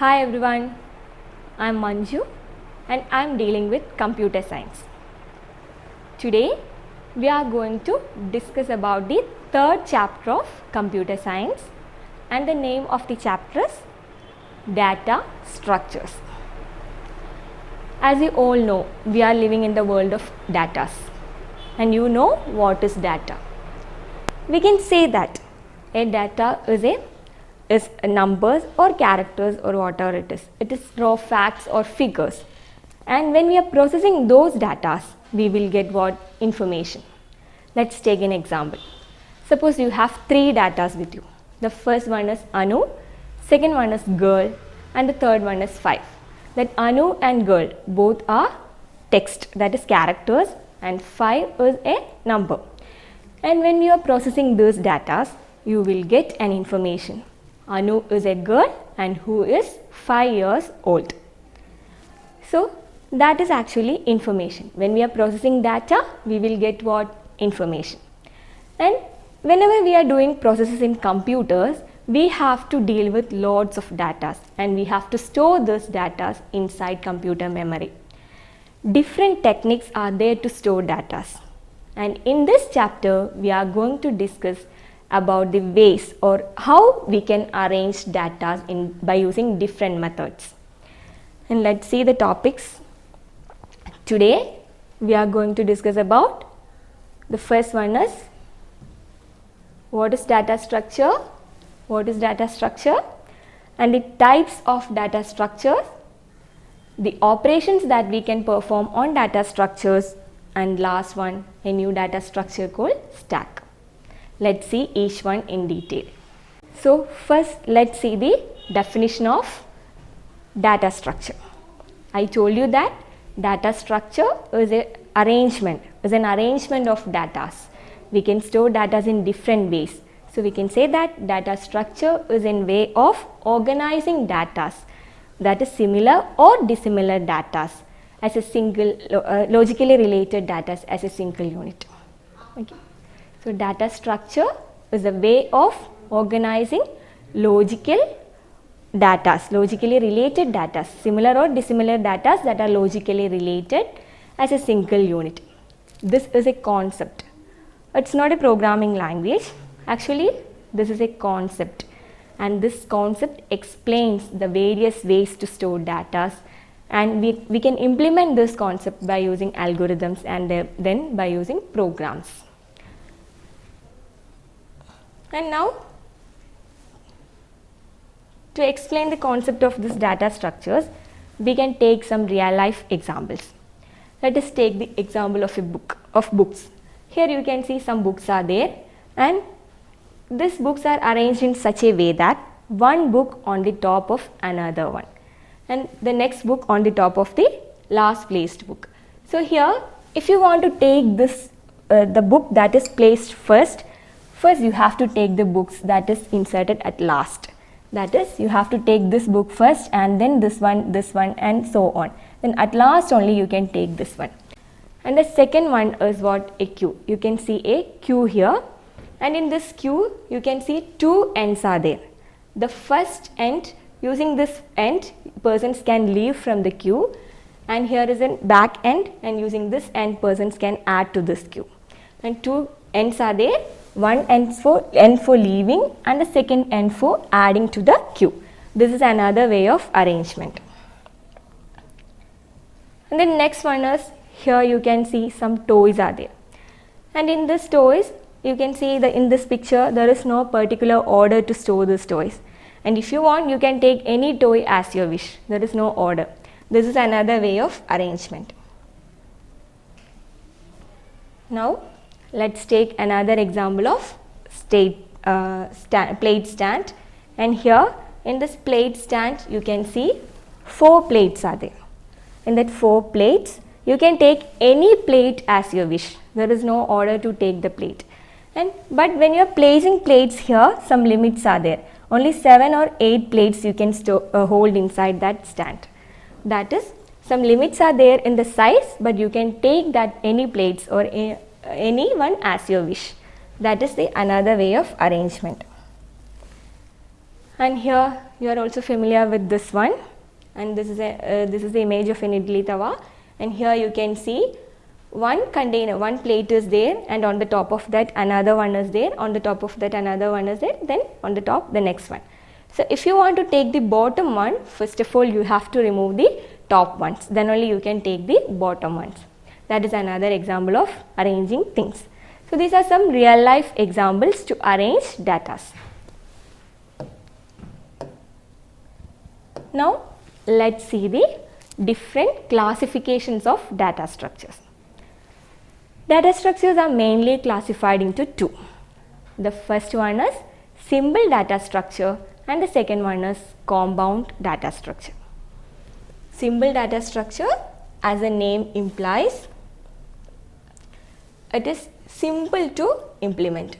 Hi everyone, I'm Manju and I'm dealing with computer science. Today we are going to discuss about the third chapter of computer science and the name of the chapter is data structures. As you all know, we are living in the world of data and you know what is data. We can say that a data is numbers or characters or whatever it is. It is raw facts or figures. And when we are processing those data, we will get what? Information. Let's take an example. Suppose you have three data with you. The first one is Anu, second one is girl, and the third one is 5. That Anu and girl both are text, that is characters, and 5 is a number. And when you are processing those data, you will get an information. Anu is a girl and who is 5 years old. So that is actually information. When we are processing data, we will get what? Information. And whenever we are doing processes in computers, we have to deal with lots of data and we have to store those data inside computer memory. Different techniques are there to store data. And in this chapter, we are going to discuss about the ways or how we can arrange data by using different methods. And let's see the topics. Today we are going to discuss about the first one is what is data structure, and the types of data structures, the operations that we can perform on data structures, and last one, a new data structure called stack. Let's see each one in detail. So first let's see the definition of data structure. I told you that data structure is an arrangement of data. We can store data in different ways. So we can say that data structure is a way of organizing data that is similar or dissimilar data as a single logically related data as a single unit. Okay. So data structure is a way of organizing logically related data, similar or dissimilar data that are logically related as a single unit. This is a concept. It's not a programming language. Actually, this is a concept. And this concept explains the various ways to store data. And we can implement this concept by using algorithms and then by using programs. And now, to explain the concept of this data structures, we can take some real life examples. Let us take the example of books. Here you can see some books are there and these books are arranged in such a way that one book on the top of another one and the next book on the top of the last placed book. So here if you want to take this the book that is placed first you have to take the books that is inserted at last. That is, you have to take this book first and then this one and so on. Then at last only you can take this one. And the second one is what? A queue. You can see a queue here and in this queue you can see two ends are there. The first end, using this end persons can leave from the queue and here is a back end and using this end persons can add to this queue. And two ends are there. One end for leaving and the second end for adding to the queue. This is another way of arrangement. And the next one is, here you can see some toys are there. And in this toys, you can see that in this picture, there is no particular order to store these toys. And if you want, you can take any toy as your wish. There is no order. This is another way of arrangement. Now, let's take another example of plate stand. And here in this plate stand, you can see 4 plates are there. In that 4 plates, you can take any plate as your wish. There is no order to take the plate. But when you are placing plates here, some limits are there. Only 7 or 8 plates you can hold inside that stand. That is, some limits are there in the size, but you can take that any plates or any one as your wish. That is the another way of arrangement. And here You are also familiar with this one, and this is the image of an idli tawa, and here you can see one container, one plate is there, and on the top of that another one is there, on the top of that another one is there, then on the top the next one. So if you want to take the bottom one, first of all you have to remove the top ones, then only you can take the bottom ones. That is another example of arranging things. So these are some real life examples to arrange data. Now let's see the different classifications of data structures. Data structures are mainly classified into two. The first one is simple data structure and the second one is compound data structure. Simple data structure, as the name implies, it is simple to implement.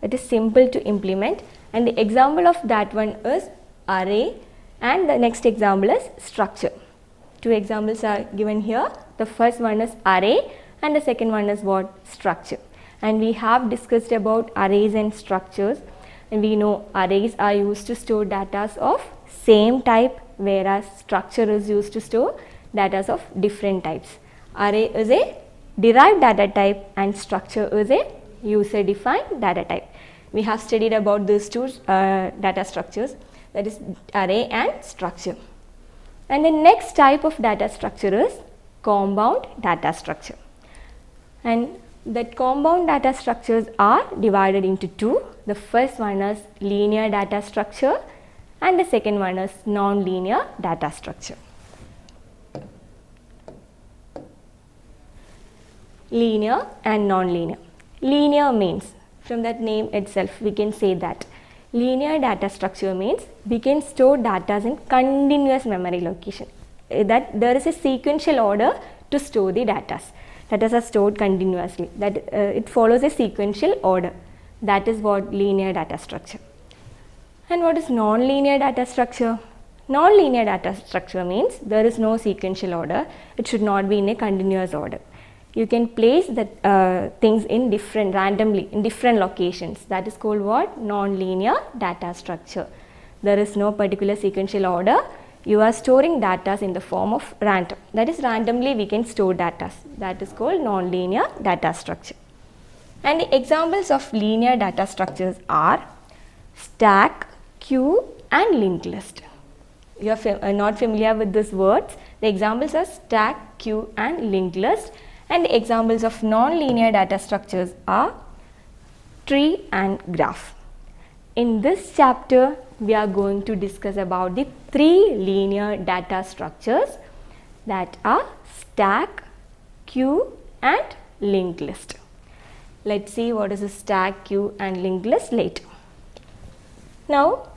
It is simple to implement, and the example of that one is array, and the next example is structure. Two examples are given here. The first one is array and the second one is what? Structure. And we have discussed about arrays and structures, and we know arrays are used to store data of same type, whereas structure is used to store data of different types. Array is a derived data type and structure is a user defined data type. We have studied about these two data structures, that is array and structure. And the next type of data structure is compound data structure, and that compound data structures are divided into two. The first one is linear data structure and the second one is non-linear data structure. Linear and non-linear. Linear means, from that name itself we can say that linear data structure means we can store data in continuous memory location, that there is a sequential order to store the data. Data are stored continuously, that it follows a sequential order. That is what linear data structure. And what is non-linear data structure? Non-linear data structure means there is no sequential order, it should not be in a continuous order. You can place the things in randomly in different locations. That is called what? Non-linear data structure. There is no particular sequential order. You are storing data in the form of random. That is, randomly we can store data. That is called non-linear data structure. And the examples of linear data structures are stack, queue and linked list. You are not familiar with these words. The examples are stack, queue and linked list. And the examples of non-linear data structures are tree and graph. In this chapter, we are going to discuss about the three linear data structures, that are stack, queue and linked list. Let's see what is a stack, queue and linked list later. Now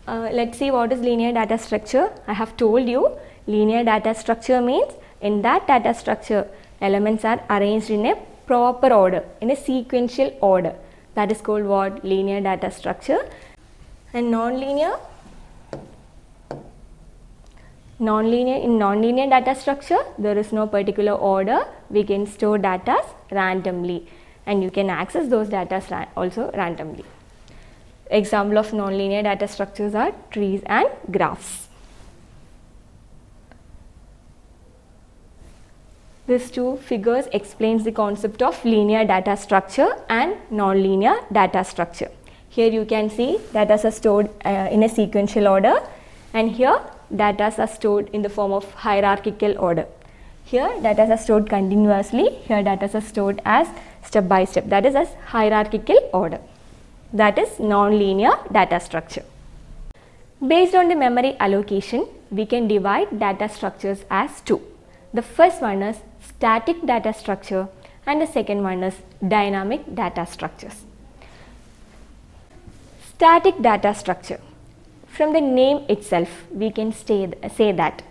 let's see what is linear data structure. I have told you linear data structure means in that data structure elements are arranged in a proper order, in a sequential order. That is called what? Linear data structure. And non-linear, in non-linear data structure there is no particular order. We can store data randomly and you can access those data also randomly. Example of non-linear data structures are trees and graphs. These two figures explains the concept of linear data structure and non-linear data structure. Here you can see data are stored in a sequential order, and here data are stored in the form of hierarchical order. Here data are stored continuously, here data are stored as step by step, that is as hierarchical order. That is non-linear data structure. Based on the memory allocation, we can divide data structures as two. The first one is static data structure and the second one is dynamic data structures. Static data structure. From the name itself, we can say that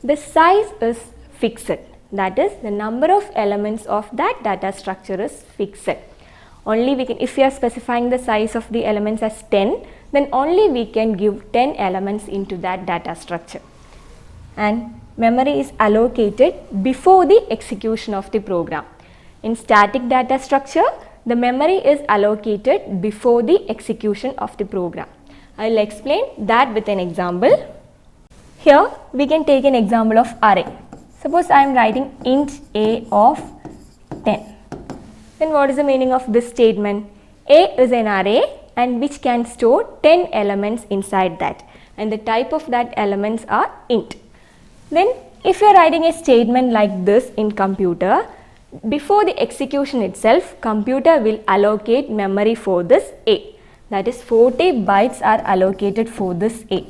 the size is fixed. That is, the number of elements of that data structure is fixed. Only we can, if we are specifying the size of the elements as 10, then only we can give 10 elements into that data structure. And memory is allocated before the execution of the program. In static data structure, the memory is allocated before the execution of the program. I will explain that with an example. Here we can take an example of array. Suppose I am writing int a of 10. Then what is the meaning of this statement? A is an array and which can store 10 elements inside that, and the type of that elements are int. Then if you are writing a statement like this in computer, before the execution itself, computer will allocate memory for this A. That is 40 bytes are allocated for this A.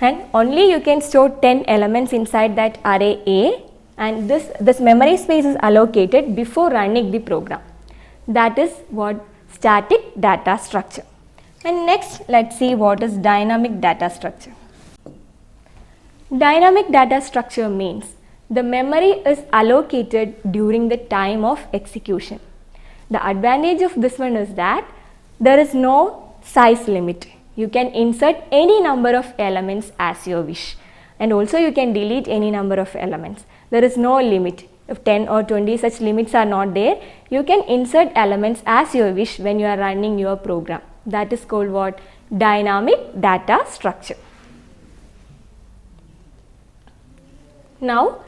And only you can store 10 elements inside that array A, and this memory space is allocated before running the program. That is what static data structure. And next, let's see what is dynamic data structure. Dynamic data structure means the memory is allocated during the time of execution. The advantage of this one is that there is no size limit. You can insert any number of elements as you wish, and also you can delete any number of elements. There is no limit. If 10 or 20 such limits are not there, you can insert elements as you wish when you are running your program. That is called what? Dynamic data structure. Now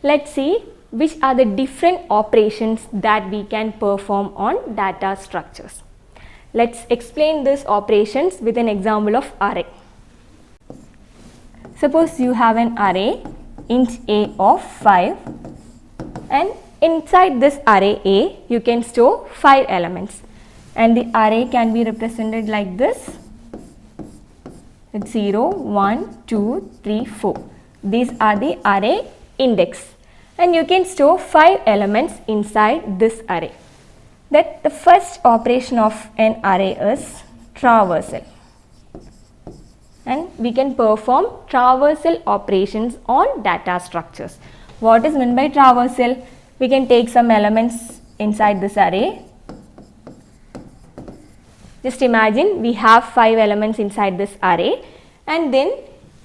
let's see which are the different operations that we can perform on data structures. Let's explain these operations with an example of array. Suppose you have an array int a of 5, and inside this array A you can store 5 elements, and the array can be represented like this. It's 0, 1, 2, 3, 4. These are the array index, and you can store 5 elements inside this array. That the first operation of an array is traversal, and we can perform traversal operations on data structures. What is meant by traversal? We can take some elements inside this array. Just imagine we have 5 elements inside this array, and then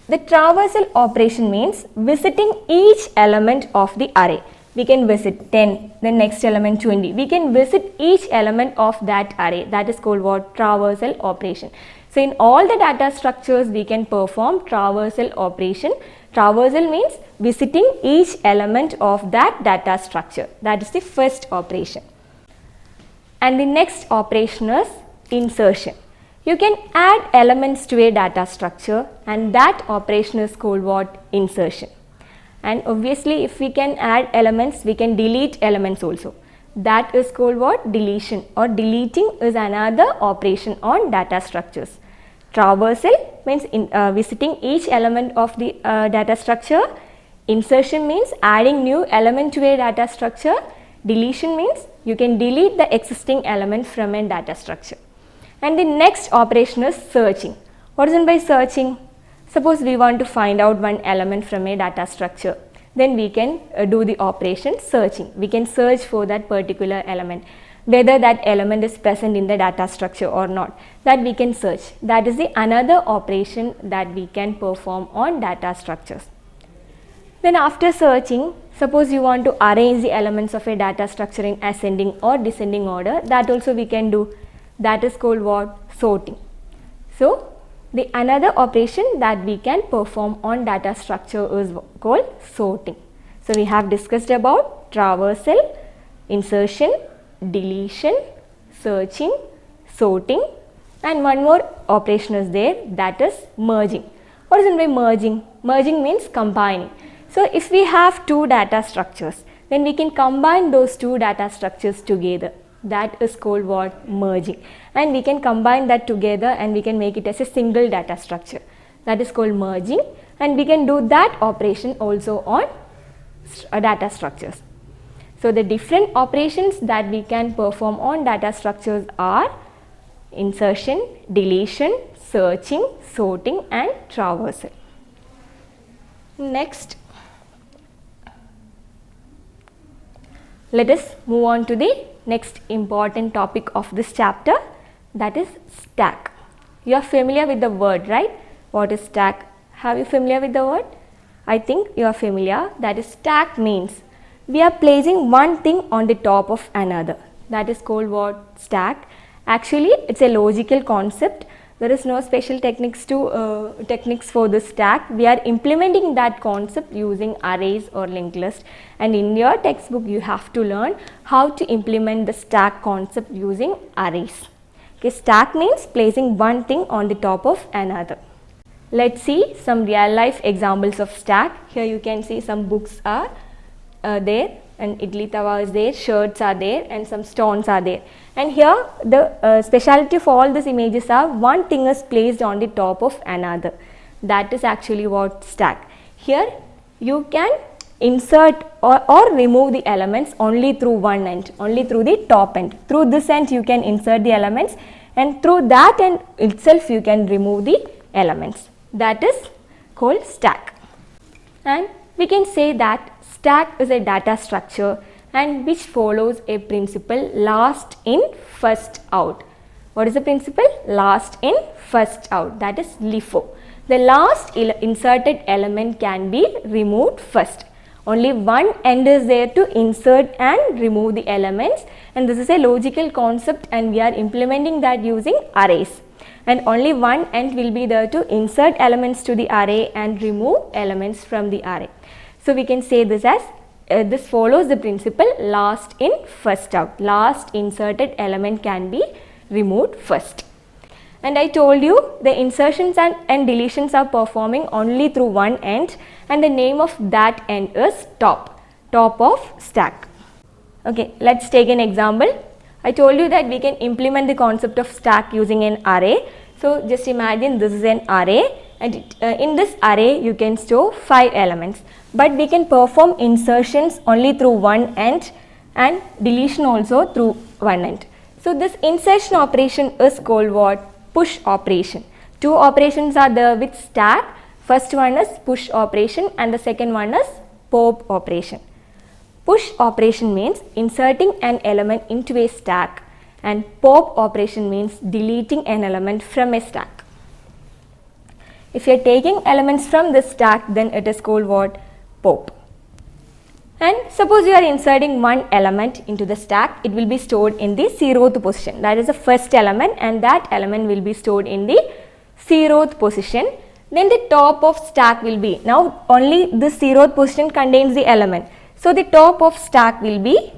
the traversal operation means visiting each element of the array. We can visit 10, then next element 20. We can visit each element of that array. That is called what? Traversal operation. So in all the data structures we can perform traversal operation. Traversal means visiting each element of that data structure. That is the first operation. And the next operation is insertion. You can add elements to a data structure, and that operation is called what? Insertion. And obviously if we can add elements, we can delete elements also. That is called what? Deletion, or deleting is another operation on data structures. Traversal means visiting each element of the data structure. Insertion means adding new element to a data structure. Deletion means you can delete the existing element from a data structure. And the next operation is searching. What is meant by searching? Suppose we want to find out one element from a data structure, then we can do the operation searching. We can search for that particular element, whether that element is present in the data structure or not. That we can search. That is the another operation that we can perform on data structures. Then after searching, suppose you want to arrange the elements of a data structure in ascending or descending order, that also we can do. That is called what? Sorting. So the another operation that we can perform on data structure is called sorting. So we have discussed about traversal, insertion, deletion, searching, sorting, and one more operation is there, that is merging. What is meant by merging? Merging means combining. So if we have two data structures, then we can combine those two data structures together. That is called what? Merging. And we can combine that together and we can make it as a single data structure. That is called merging, and we can do that operation also on data structures. So the different operations that we can perform on data structures are insertion, deletion, searching, sorting, and traversal. Next, let us move on to the next important topic of this chapter, that is stack. You are familiar with the word, right? What is stack? Have you familiar with the word? I think you are familiar. That is, stack means we are placing one thing on the top of another. That is called what? Stack. Actually, it's a logical concept. There is no special techniques for the stack. We are implementing that concept using arrays or linked list, and in your textbook you have to learn how to implement the stack concept using arrays. Okay, stack means placing one thing on the top of another. Let's see some real life examples of stack. Here you can see some books are there, and idli tawa is there, shirts are there, and some stones are there. And here the speciality of all these images are one thing is placed on the top of another. That is actually what stack. Here you can insert or remove the elements only through one end, only through the top end. Through this end you can insert the elements, and through that end itself you can remove the elements. That is called stack. And we can say that stack is a data structure and which follows a principle last in first out. What is the principle? Last in first out, that is LIFO. The last inserted element can be removed first. Only one end is there to insert and remove the elements, and this is a logical concept and we are implementing that using arrays. And only one end will be there to insert elements to the array and remove elements from the array. So we can say this as this follows the principle last in first out. Last inserted element can be removed first. And I told you the insertions and deletions are performing only through one end, and the name of that end is top of stack. Okay, let's take an example. I told you that we can implement the concept of stack using an array. So just imagine this is an array, and in this array you can store 5 elements, but we can perform insertions only through one end and deletion also through one end. So this insertion operation is called what? Push operation. Two operations are there with stack. First one is push operation and the second one is pop operation. Push operation means inserting an element into a stack, and pop operation means deleting an element from a stack. If you are taking elements from this stack, then it is called what? Pop. And suppose you are inserting one element into the stack, it will be stored in the 0th position. That is the first element, and that element will be stored in the 0th position. Then the top of stack will be, now only the 0th position contains the element. So the top of stack will be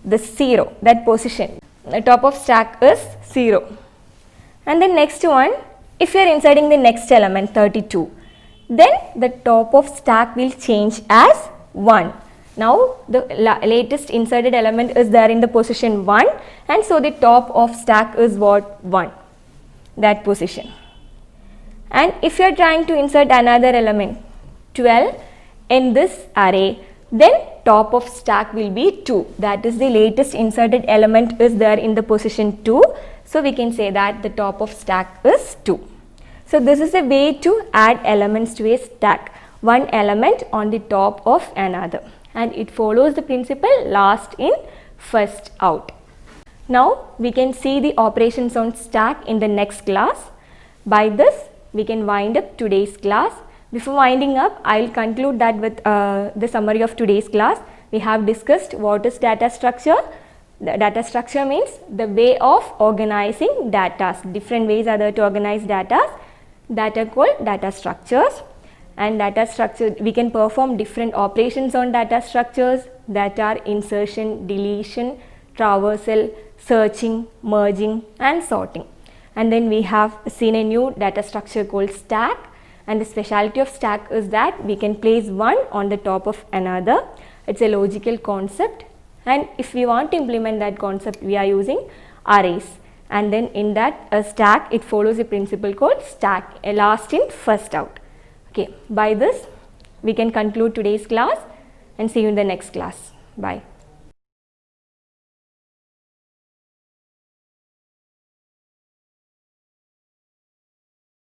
the 0, that position. The top of stack is 0. And the next one, if you are inserting the next element 32, then the top of stack will change as 1. Now the latest inserted element is there in the position 1, and so the top of stack is what? 1, that position. And if you are trying to insert another element 12 in this array, then top of stack will be 2, that is the latest inserted element is there in the position 2, so we can say that the top of stack is 2. So this is a way to add elements to a stack, one element on the top of another, and it follows the principle last in first out. Now we can see the operations on stack in the next class. By this we can wind up today's class. Before winding up, I will conclude that with the summary of today's class. We have discussed what is data structure. The data structure means the way of organizing data. Different ways are there to organize data. That are called data structures. And data structure, we can perform different operations on data structures, that are insertion, deletion, traversal, searching, merging and sorting. And then we have seen a new data structure called stack, and the speciality of stack is that we can place one on the top of another. It's a logical concept, and if we want to implement that concept, we are using arrays. And then in that stack, it follows a principle called stack, a last in first out. Okay, by this we can conclude today's class and see you in the next class. Bye.